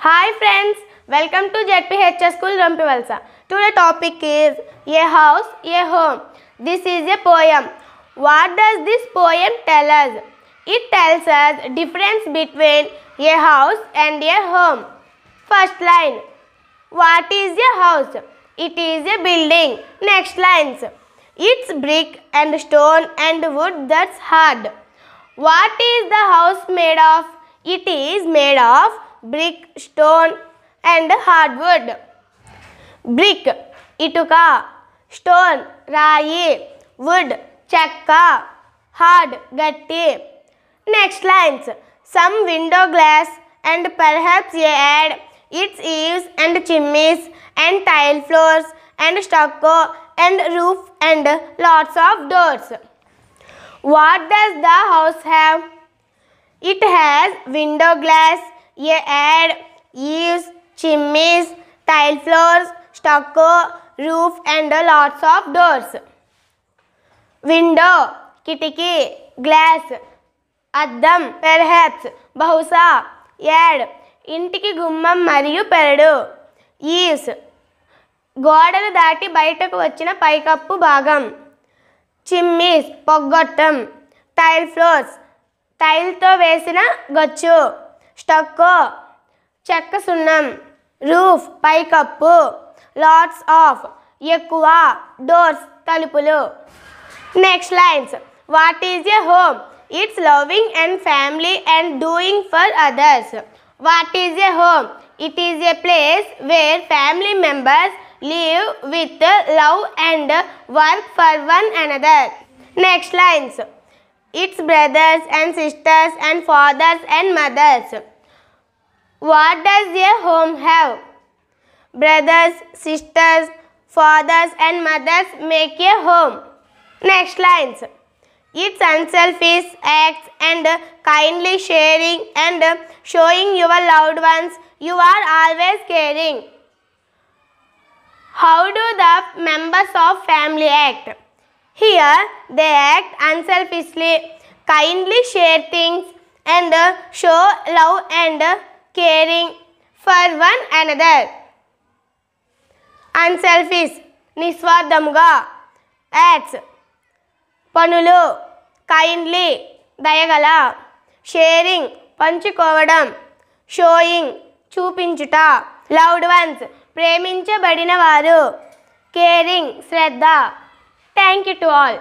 Hi friends, welcome to ZPH School Rampivalsa. Today's topic is A House, A Home. This is a poem. What does this poem tell us? It tells us difference between a house and a home. First line. What is a house? It is a building. Next lines. It's brick and stone and wood that's hard. What is the house made of? It is made of brick, stone and hardwood. Brick, ituka. Stone, rayi. Wood, chakka. Hard, gatti. Next lines. Some window glass and perhaps a add its eaves and chimneys and tile floors and stucco and roof and lots of doors. What does the house have? It has window glass, a add, eaves, chimneys, tile floors, stucco, roof and lots of doors. Window, kitiki, glass, addam, perhaps, bahusa, add, ఇంటికి గుమ్మం మరియు పెరడు. Eve's, గోడలు దాటి బయటకు వచ్చిన పైకప్పు భాగం. చిమ్నీస్, పొగ్గొట్టం. టైల్ ఫ్లోర్స్, టైల్తో వేసిన గచ్చు. స్టక్కో, చెక్క సున్నం. రూఫ్, పైకప్పు. లాట్స్ ఆఫ్, ఎక్కువ. డోర్స్, తలుపులు. Next lines. What is a home? It's loving and family and doing for others. What is a home? It is a place where family members live with love and work for one another. Next lines. Its brothers and sisters and fathers and mothers. What does a home have? Brothers, sisters, fathers and mothers make a home. Next lines. Its unselfish acts and kindly sharing and showing your loved ones you are always caring. How do the members of family act? Here they act unselfishly, kindly share things and show love and caring for one another. Unselfish, నిస్వార్థముగా. Acts, పనులు. Kindly, దయగల. Sharing, పంచుకోవడం. Sowing, చూపించుట. Loved ones, ప్రేమించబడిన వారు. Caring, Shraddha. Thank you to all.